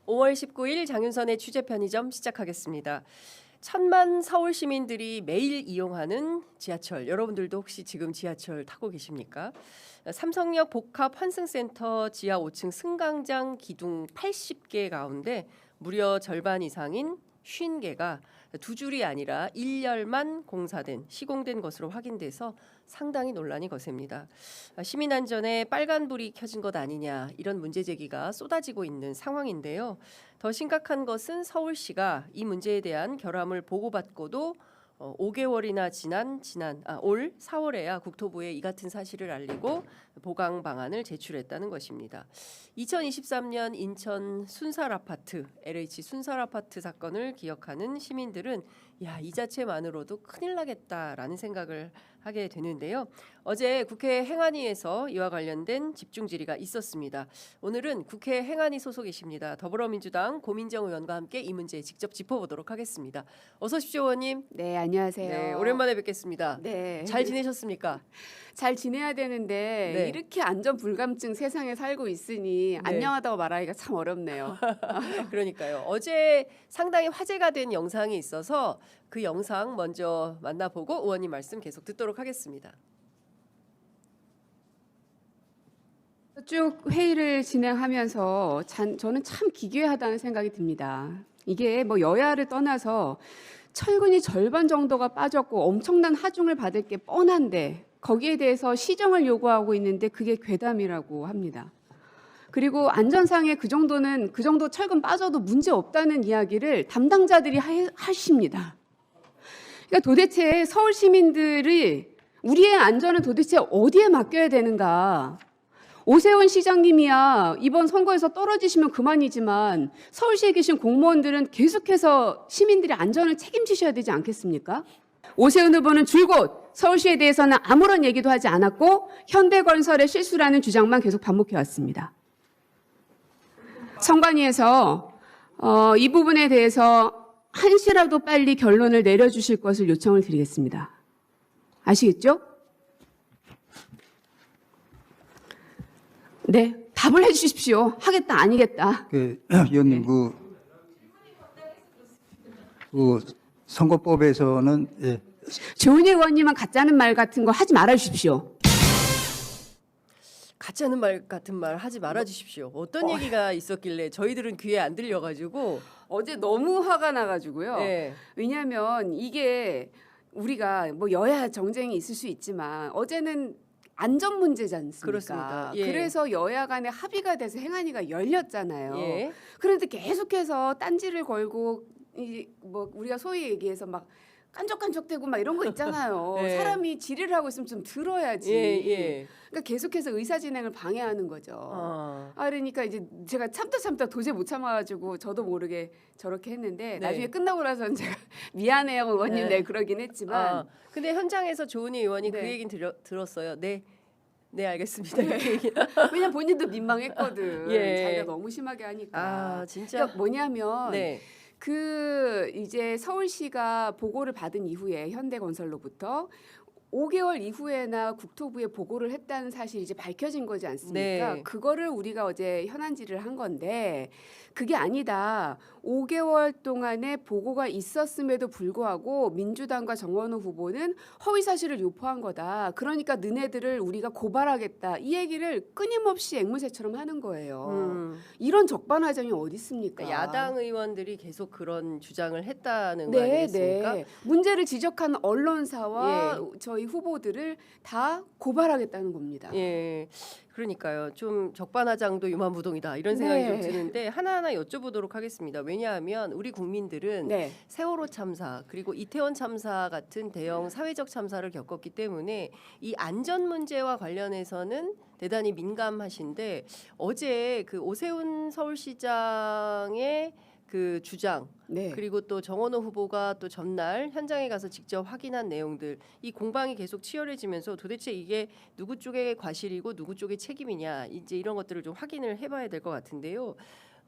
5월 19일 장윤선의 취재 편의점 시작하겠습니다. 천만 서울 시민들이 매일 이용하는 지하철. 여러분들도 혹시 지금 지하철 타고 계십니까? 삼성역 복합 환승센터 지하 5층 승강장 기둥 80개 가운데 무려 절반 이상인 50개가 두 줄이 아니라 1열만 공사된 시공된 것으로 확인돼서 상당히 논란이 거셉니다. 시민 안전에 빨간불이 켜진 것 아니냐 이런 문제 제기가 쏟아지고 있는 상황인데요. 더 심각한 것은 서울시가 이 문제에 대한 결함을 보고받고도 5개월이나 올 4월에야 국토부에 이 같은 사실을 알리고 보강 방안을 제출했다는 것입니다. 2023년 인천 순살 아파트, LH 순살 아파트 사건을 기억하는 시민들은 이 자체만으로도 큰일 나겠다라는 생각을 하게 되는데요. 어제 국회 행안위에서 이와 관련된 집중 질의가 있었습니다. 오늘은 국회 행안위 소속이십니다. 더불어민주당 고민정 의원과 함께 이 문제 직접 짚어보도록 하겠습니다. 어서 오십시오, 의원님. 네, 안녕하세요. 네, 오랜만에 뵙겠습니다. 네. 잘 지내셨습니까? 잘 지내야 되는데 네. 이렇게 안전 불감증 세상에 살고 있으니 안녕하다고 말하기가 참 어렵네요. 그러니까요. 어제 상당히 화제가 된 영상이 있어서 그 영상 먼저 만나보고 의원님 말씀 계속 듣도록 하겠습니다. 쭉 회의를 진행하면서 저는 참 기괴하다는 생각이 듭니다. 이게 뭐 여야를 떠나서 철근이 절반 정도가 빠졌고 엄청난 하중을 받을 게 뻔한데 거기에 대해서 시정을 요구하고 있는데 그게 괴담이라고 합니다. 그리고 안전상에 그 정도 철근 빠져도 문제 없다는 이야기를 담당자들이 하십니다. 그러니까 도대체 서울 시민들이 우리의 안전은 도대체 어디에 맡겨야 되는가? 오세훈 시장님이야 이번 선거에서 떨어지시면 그만이지만 서울시에 계신 공무원들은 계속해서 시민들의 안전을 책임지셔야 되지 않겠습니까? 오세훈 후보는 줄곧 서울시에 대해서는 아무런 얘기도 하지 않았고 현대건설의 실수라는 주장만 계속 반복해왔습니다. 선관위에서 이 부분에 대해서 한시라도 빨리 결론을 내려주실 것을 요청을 드리겠습니다. 아시겠죠? 네, 답을 해주십시오. 하겠다, 아니겠다. 위원님, 그 선거법에서는 조은희 의원님은 가짜는 말 같은 거 하지 말아 주십시오. 가짜는 말 같은 말 하지 말아 주십시오. 어떤 얘기가 있었길래 저희들은 귀에 안 들려가지고 어제 너무 화가 나가지고요. 네. 왜냐하면 이게 우리가 뭐 여야 정쟁이 있을 수 있지만 어제는 안전 문제지 않습니까? 그렇습니다. 예. 그래서 여야 간에 합의가 돼서 행안위가 열렸잖아요. 예. 그런데 계속해서 딴지를 걸고 뭐 우리가 소위 얘기해서 막 깐족깐족대고 막 이런 거 있잖아요. 네. 사람이 질의를 하고 있으면 좀 들어야지. 예. 그러니까 계속해서 의사 진행을 방해하는 거죠. 그러니까 이제 제가 참다 도저히 못 참아가지고 저도 모르게 저렇게 했는데 네. 나중에 끝나고 나서는 제가 미안해요 의원님 네. 그러긴 했지만 근데 현장에서 조은희 의원이 그 네. 얘기는 들었어요. 네, 알겠습니다. 이렇게 얘기. 왜냐면 본인도 민망했거든. 예. 자기가 너무 심하게 하니까. 진짜. 그러니까 뭐냐면 네. 이제 서울시가 보고를 받은 이후에 현대건설로부터 5개월 이후에나 국토부에 보고를 했다는 사실이 이제 밝혀진 거지 않습니까? 네. 그거를 우리가 어제 현안질을 한 건데 그게 아니다. 5개월 동안에 보고가 있었음에도 불구하고 민주당과 정원호 후보는 허위 사실을 유포한 거다. 그러니까 너네들을 우리가 고발하겠다. 이 얘기를 끊임없이 앵무새처럼 하는 거예요. 이런 적반하장이 어디 있습니까? 그러니까 야당 의원들이 계속 그런 주장을 했다는 거 아니겠습니까? 네. 문제를 지적한 언론사와 예. 저희 후보들을 다 고발하겠다는 겁니다. 예. 그러니까요. 좀 적반하장도 유만무동이다 이런 생각이 네. 좀 드는데 하나하나 여쭤보도록 하겠습니다. 왜냐하면 우리 국민들은 네. 세월호 참사 그리고 이태원 참사 같은 대형 사회적 참사를 겪었기 때문에 이 안전 문제와 관련해서는 대단히 민감하신데 어제 그 오세훈 서울시장의 그 주장 네. 그리고 또 정원호 후보가 또 전날 현장에 가서 직접 확인한 내용들 이 공방이 계속 치열해지면서 도대체 이게 누구 쪽의 과실이고 누구 쪽의 책임이냐 이제 이런 것들을 좀 확인을 해봐야 될 것 같은데요.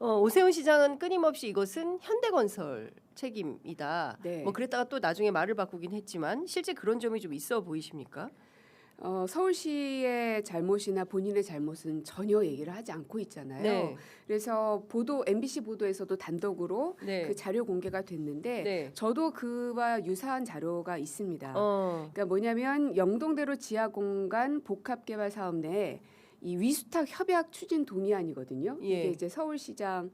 오세훈 시장은 끊임없이 이것은 현대건설 책임이다. 네. 뭐 그랬다가 또 나중에 말을 바꾸긴 했지만 실제 그런 점이 좀 있어 보이십니까? 서울시의 잘못이나 본인의 잘못은 전혀 얘기를 하지 않고 있잖아요. 네. 그래서 MBC 보도에서도 단독으로 네. 그 자료 공개가 됐는데 네. 저도 그와 유사한 자료가 있습니다. 어. 그러니까 뭐냐면 영동대로 지하공간 복합개발 사업 내에 이 위수탁 협약 추진 동의안이거든요. 예. 이게 이제 서울시장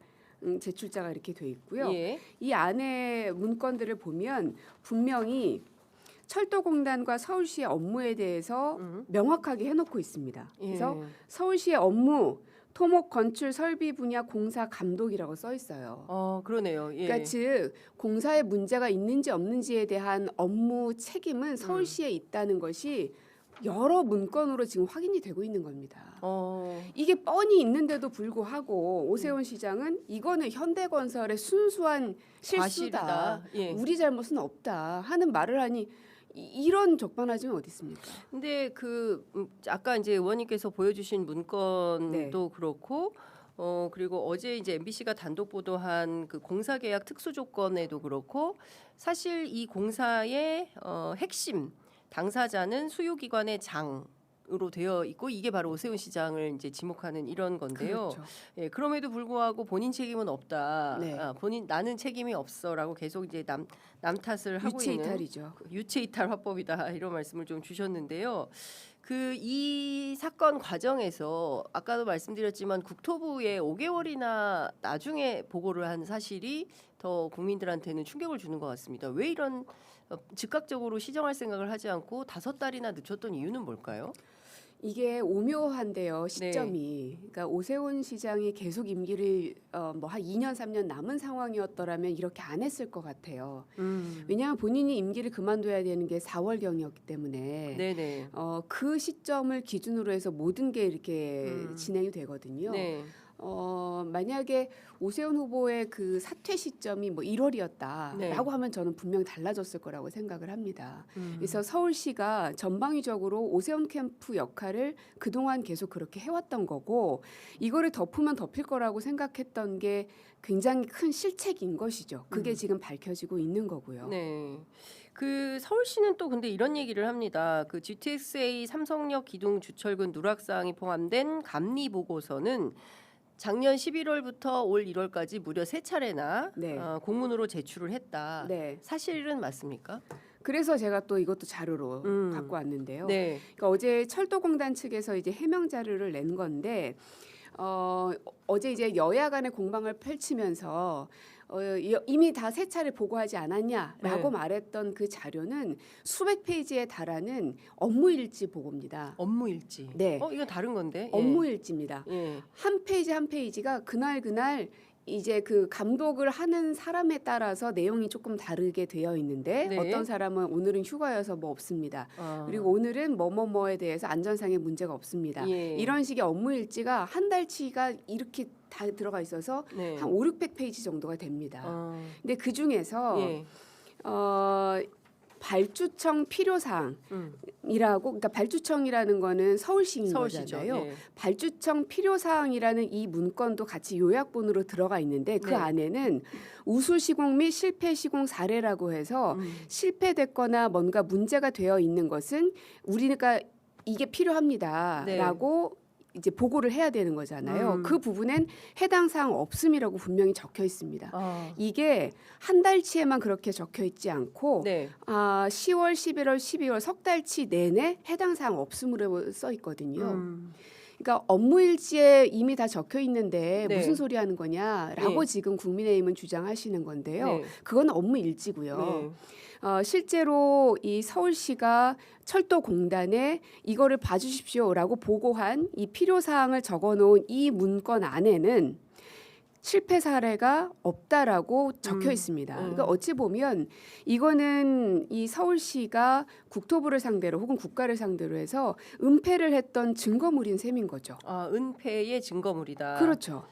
제출자가 이렇게 돼 있고요. 예. 이 안에 문건들을 보면 분명히 철도공단과 서울시의 업무에 대해서 명확하게 해놓고 있습니다. 그래서 예. 서울시의 업무 토목 건축 설비 분야 공사 감독이라고 써 있어요. 그러네요. 예. 그러니까 즉 공사에 문제가 있는지 없는지에 대한 업무 책임은 서울시에 있다는 것이 여러 문건으로 지금 확인이 되고 있는 겁니다. 이게 뻔히 있는데도 불구하고 오세훈 시장은 이거는 현대건설의 순수한 실수다. 과실이다. 예. 우리 잘못은 없다 하는 말을 하니 이런 적반하장이 어디 있습니까? 근데 아까 이제 의원님께서 보여주신 문건도 네. 그렇고 그리고 어제 이제 MBC가 단독 보도한 그 공사 계약 특수 조건에도 그렇고 사실 이 공사의 핵심 당사자는 수요기관의 장으로 되어 있고 이게 바로 오세훈 시장을 이제 지목하는 이런 건데요. 그렇죠. 예, 그럼에도 불구하고 본인 책임은 없다. 네. 나는 책임이 없어라고 계속 이제 남 탓을 하고 유체 있는 이탈이죠. 유체 이탈 화법이다 이런 말씀을 좀 주셨는데요. 이 사건 과정에서 아까도 말씀드렸지만 국토부에 5개월이나 나중에 보고를 한 사실이 더 국민들한테는 충격을 주는 것 같습니다. 왜 이런 즉각적으로 시정할 생각을 하지 않고 5달이나 늦췄던 이유는 뭘까요? 이게 오묘한데요, 시점이. 그러니까 오세훈 시장이 계속 임기를 뭐 한 2년 3년 남은 상황이었더라면 이렇게 안 했을 것 같아요. 왜냐하면 본인이 임기를 그만둬야 되는 게 4월경이었기 때문에 네네. 그 시점을 기준으로 해서 모든 게 이렇게 진행이 되거든요. 네. 만약에 오세훈 후보의 그 사퇴 시점이 뭐 1월이었다라고 네. 하면 저는 분명히 달라졌을 거라고 생각을 합니다. 그래서 서울시가 전방위적으로 오세훈 캠프 역할을 그동안 계속 그렇게 해왔던 거고 이거를 덮으면 덮일 거라고 생각했던 게 굉장히 큰 실책인 것이죠. 그게 지금 밝혀지고 있는 거고요. 네. 서울시는 또 근데 이런 얘기를 합니다. GTX-A 삼성역 기둥 주철근 누락사항이 포함된 감리 보고서는 작년 11월부터 올 1월까지 무려 3차례나 네. 공문으로 제출을 했다. 네. 사실은 맞습니까? 그래서 제가 또 이것도 자료로 갖고 왔는데요. 네. 그러니까 어제 철도공단 측에서 이제 해명 자료를 낸 건데 어제 이제 여야 간의 공방을 펼치면서 이미 다 3차례 보고하지 않았냐라고 네. 말했던 그 자료는 수백 페이지에 달하는 업무일지 보고입니다. 업무일지. 네. 이건 다른 건데. 예. 업무일지입니다. 예. 한 페이지 한 페이지가 그날 이제 그 감독을 하는 사람에 따라서 내용이 조금 다르게 되어 있는데 네. 어떤 사람은 오늘은 휴가여서 뭐 없습니다. 아. 그리고 오늘은 뭐뭐뭐에 대해서 안전상의 문제가 없습니다. 예. 이런 식의 업무 일지가 한 달치가 이렇게 다 들어가 있어서 네. 한 5, 600페이지 정도가 됩니다. 근데 그 중에서 예. 발주청 필요사항이라고 그러니까 발주청이라는 거는 서울시인 서울시죠. 거잖아요. 예. 발주청 필요사항이라는 이 문건도 같이 요약본으로 들어가 있는데 그 네. 안에는 우수 시공 및 실패 시공 사례라고 해서 실패됐거나 뭔가 문제가 되어 있는 것은 우리가 이게 필요합니다라고 이제 보고를 해야 되는 거잖아요. 그 부분엔 해당 사항 없음이라고 분명히 적혀 있습니다. 이게 한 달치에만 그렇게 적혀 있지 않고 네. 10월, 11월, 12월 석 달치 내내 해당 사항 없음으로 써 있거든요. 그러니까 업무일지에 이미 다 적혀 있는데 네. 무슨 소리 하는 거냐라고 네. 지금 국민의힘은 주장하시는 건데요. 네. 그건 업무일지고요. 네. 실제로 이 서울시가 철도공단에 이거를 봐주십시오라고 보고한 이 필요사항을 적어놓은 이 문건 안에는 실패 사례가 없다라고 적혀 있습니다. 그러니까 어찌 보면 이거는 이 서울시가 국토부를 상대로 혹은 국가를 상대로 해서 은폐를 했던 증거물인 셈인 거죠. 은폐의 증거물이다. 그렇죠.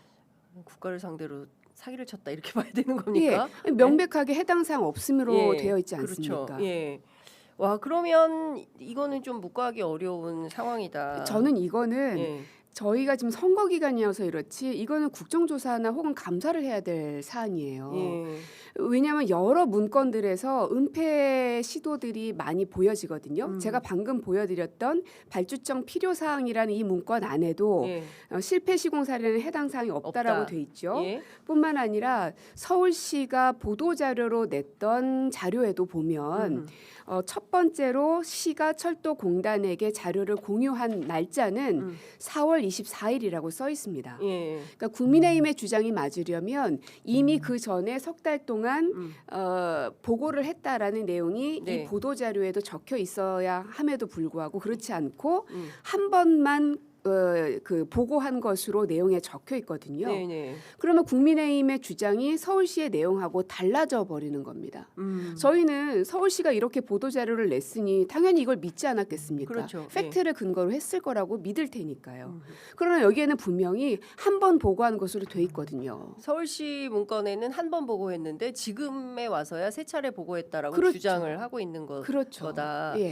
국가를 상대로 사기를 쳤다 이렇게 봐야 되는 겁니까? 예, 명백하게 해당 사항 없음으로 예, 되어 있지 않습니까? 그렇죠. 예. 와 그러면 이거는 좀 묵과하기 어려운 상황이다. 저는 이거는 예. 저희가 지금 선거 기간이어서 이렇지 이거는 국정조사나 혹은 감사를 해야 될 사안이에요. 예. 왜냐하면 여러 문건들에서 은폐 시도들이 많이 보여지거든요. 음. 제가 방금 보여드렸던 발주청 필요사항이라는 이 문건 안에도 예. 실패 시공 사례는 해당 사항이 없다라고 없다. 돼 있죠. 예. 뿐만 아니라 서울시가 보도자료로 냈던 자료에도 보면 첫 번째로 시가 철도공단에게 자료를 공유한 날짜는 4월 24일이라고 써 있습니다. 예. 그러니까 국민의힘의 주장이 맞으려면 이미 그 전에 석 달 동안 보고를 했다라는 내용이 네. 이 보도 자료에도 적혀 있어야 함에도 불구하고 그렇지 않고 음. 한 번만 그 보고한 것으로 내용에 적혀 있거든요. 네네. 그러면 국민의힘의 주장이 서울시의 내용하고 달라져 버리는 겁니다. 저희는 서울시가 이렇게 보도 자료를 냈으니 당연히 이걸 믿지 않았겠습니까? 그렇죠. 팩트를 근거로 했을 거라고 믿을 테니까요. 그러나 여기에는 분명히 한 번 보고한 것으로 돼 있거든요. 서울시 문건에는 한 번 보고했는데 지금에 와서야 세 차례 보고했다라고 그렇죠. 주장을 하고 있는 그렇죠. 거다. 예.